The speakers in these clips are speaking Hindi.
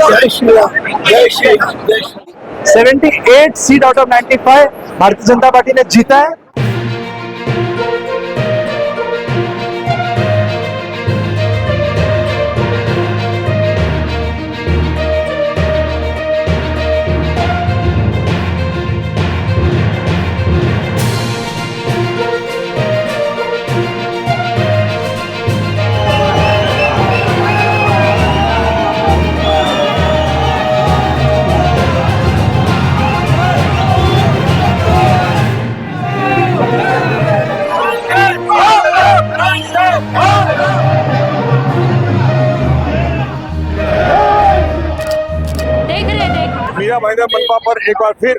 जय श्री राम, जय श्री राम, जय Shri Ram. 78 seat out of 95 Bharatiya Janata party ने जीता है। मीरा भाईंदर मनपा पर एक बार फिर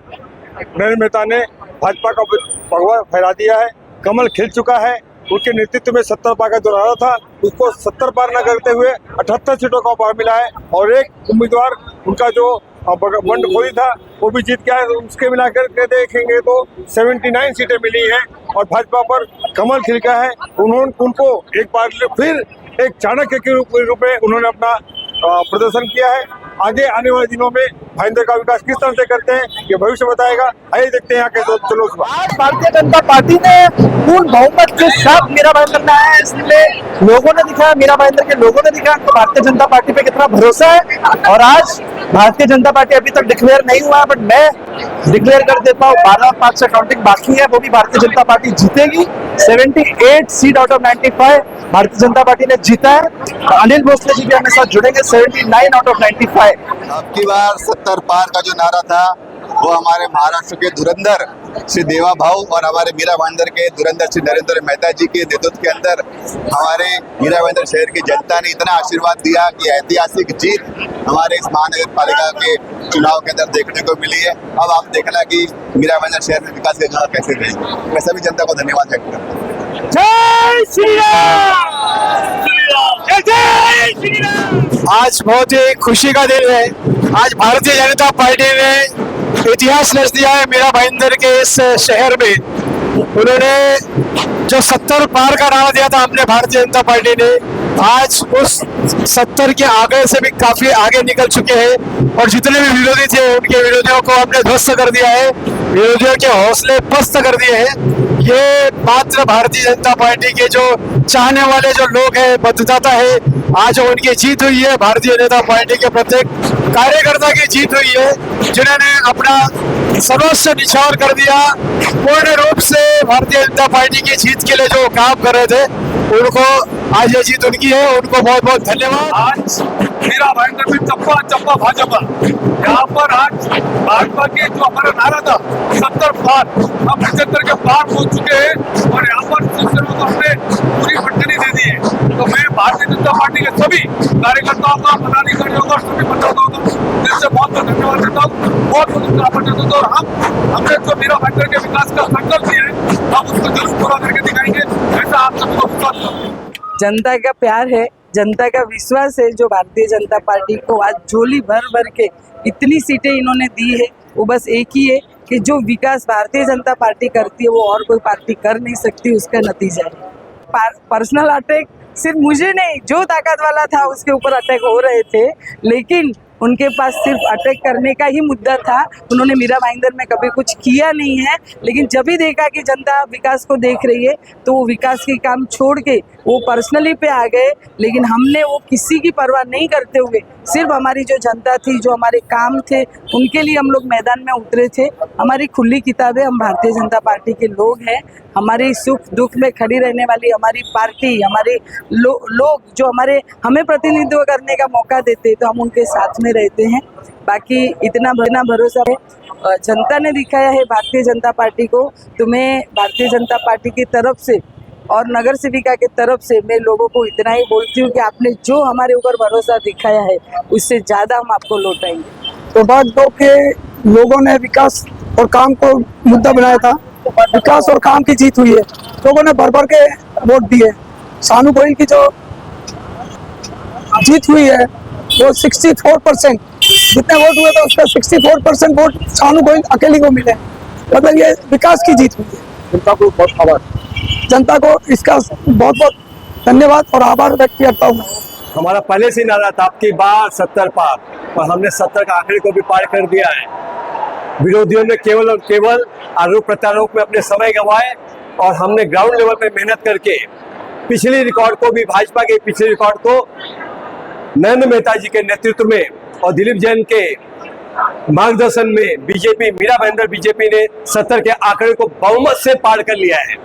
नरेंद्र मेहता ने भाजपा का भगवा फहरा दिया है। कमल खिल चुका है। उनके नेतृत्व में 70 पार का दौराना था, उसको 70 पार न करते हुए 78 सीटों का पार मिला है और एक उम्मीदवार उनका जो बंडखोरी था वो भी जीत गया है। उसके मिलाकर के देखेंगे तो 79 सीटें मिली हैं और भाजपा पर कमल खिल गया है। उनको एक बार फिर एक चाणक्य के रूप में उन्होंने अपना प्रदर्शन किया है। आगे आने वाले दिनों में भाईंदर का विकास किस तरह से करते हैं ये भविष्य बताएगा। आइए देखते हैं यहाँ के चलो। आज भारतीय जनता पार्टी ने पूर्ण बहुमत के साथ मीरा भाईंदर में आया है, इसलिए लोगों ने दिखाया, मीरा भाईंदर के लोगों ने दिखाया तो भारतीय जनता पार्टी पे कितना भरोसा है। और आज भारतीय जनता पार्टी अभी तक डिक्लेयर नहीं हुआ, बट मैं डिक्लेयर कर देता हूँ 12/5 से काउंटिंग बाकी है, वो भी भारतीय जनता पार्टी जीतेगी। 78 seat out of 95 Bharatiya Janata party ने जीता है। अनिल भोसले जी भी हमारे साथ जुड़ेंगे। 79 आउट ऑफ 95। अब की बार 70 पार का जो नारा था वो हमारे महाराष्ट्र के धुरंधर श्री देवा भाऊ और हमारे मीरा भाईंदर के धुरंधर श्री नरेंद्र मेहता जी के नेतृत्व के अंदर हमारे मीरा भाईंदर शहर की जनता ने इतना आशीर्वाद दिया कि ऐतिहासिक जीत हमारे इस महानगर पालिका के चुनाव के अंदर देखने को मिली है। अब आप देखना कि मीरा भाईंदर शहर में विकास के काम कैसे रहेंगे। मैं सभी जनता को धन्यवाद व्यक्त करता हूँ। जय श्री राम, जय श्री राम। आज बहुत ही खुशी का दिन है। आज भारतीय जनता पार्टी ने इतिहास रच दिया है मीरा भाईंदर के इस शहर में। उन्होंने जो 70 पार का नारा दिया था हमने भारतीय जनता पार्टी ने, आज उस 70 के आगे से भी काफी आगे निकल चुके हैं और जितने भी विरोधी थे उनके विरोधियों को हमने ध्वस्त कर दिया है, विरोधियों के हौसले पस्त कर दिए हैं। ये मात्र भारतीय जनता पार्टी के जो चाहने वाले जो लोग हैं, मतदाता है, आज उनकी जीत हुई है। भारतीय जनता पार्टी के प्रत्येक कार्यकर्ता की जीत हुई है, जिन्होंने अपना सर्वस्व निछावर कर दिया। पूर्ण रूप से भारतीय जनता पार्टी की जीत के लिए जो काम कर रहे थे उनको आज ये जीत उनकी है। उनको बहुत बहुत धन्यवाद। आज मीरा भाईंदर में चप्पा चप्पा भाजपा, यहाँ पर आज भाजपा के जो हमारा नारा था 70 पार, हम 75 के पार पहुंच चुके हैं और यहाँ पर शिवसेना को हमने पूरी पटकनी दे दी है। तो मैं भारतीय जनता पार्टी के सभी कार्यकर्ताओं का, पदाधिकारियों का, सभी मतदाताओं का दिल से बहुत बहुत धन्यवाद देता हूँ, बहुत बहुत उनका आभार देता हूँ। और हमने जो मीरा भाईंदर के विकास का संकल्प लिया है हम उसको जरूर पूरा करके दिखाएंगे, ऐसा आप सभी को विश्वास करता हूँ। जनता का प्यार है, जनता का विश्वास है जो भारतीय जनता पार्टी को आज झोली भर भर के इतनी सीटें इन्होंने दी है। वो बस एक ही है कि जो विकास भारतीय जनता पार्टी करती है वो और कोई पार्टी कर नहीं सकती, उसका नतीजा है। पर्सनल अटैक सिर्फ मुझे नहीं, जो ताकत वाला था उसके ऊपर अटैक हो रहे थे, लेकिन उनके पास सिर्फ अटैक करने का ही मुद्दा था। उन्होंने मीरा भाईंदर में कभी कुछ किया नहीं है, लेकिन जब भी देखा कि जनता विकास को देख रही है तो वो विकास के काम छोड़ के वो पर्सनली पे आ गए। लेकिन हमने वो किसी की परवाह नहीं करते हुए सिर्फ हमारी जो जनता थी, जो हमारे काम थे, उनके लिए हम लोग मैदान में उतरे थे। हमारी खुली किताब है, हम भारतीय जनता पार्टी के लोग हैं। हमारी सुख दुख में खड़ी रहने वाली हमारी पार्टी, हमारे लोग जो हमें प्रतिनिधित्व करने का मौका देते तो हम उनके साथ में रहते हैं। बाकी इतना भरोसा है जनता ने दिखाया है भारतीय जनता पार्टी को। तो मैं भारतीय जनता पार्टी की तरफ से और नगर सेविका की तरफ से मैं लोगों को इतना ही बोलती हूँ कि आपने जो हमारे ऊपर भरोसा दिखाया है उससे ज़्यादा हम आपको लौटाएंगे। तो भाजपा के लोगों ने विकास और काम को मुद्दा बनाया था, विकास और काम की जीत हुई है। लोगों ने भर भर के वोट दिए। सानू गोयल की जो जीत हुई है वो 64%, जितने वोट हुए थे उसका 64% वोट सानू गोयल अकेली को मिले। मतलब ये विकास की जीत हुई है। जनता को बहुत आभार, जनता को इसका बहुत बहुत धन्यवाद और आभार व्यक्त करता हूँ। हमारा पहले से नारा था आपकी बार 70 पार, और हमने 70 का आंकड़े को भी पार कर दिया है। विरोधियों ने केवल और केवल आरोप प्रत्यारोप में अपने समय गंवाए और हमने ग्राउंड लेवल पे मेहनत करके पिछले रिकॉर्ड को भी, भाजपा के पिछले रिकॉर्ड को नरेंद्र मेहता जी के नेतृत्व में और दिलीप जैन के मार्गदर्शन में बीजेपी, मीरा भाईंदर बीजेपी ने 70 के आंकड़े को बहुमत से पार कर लिया है।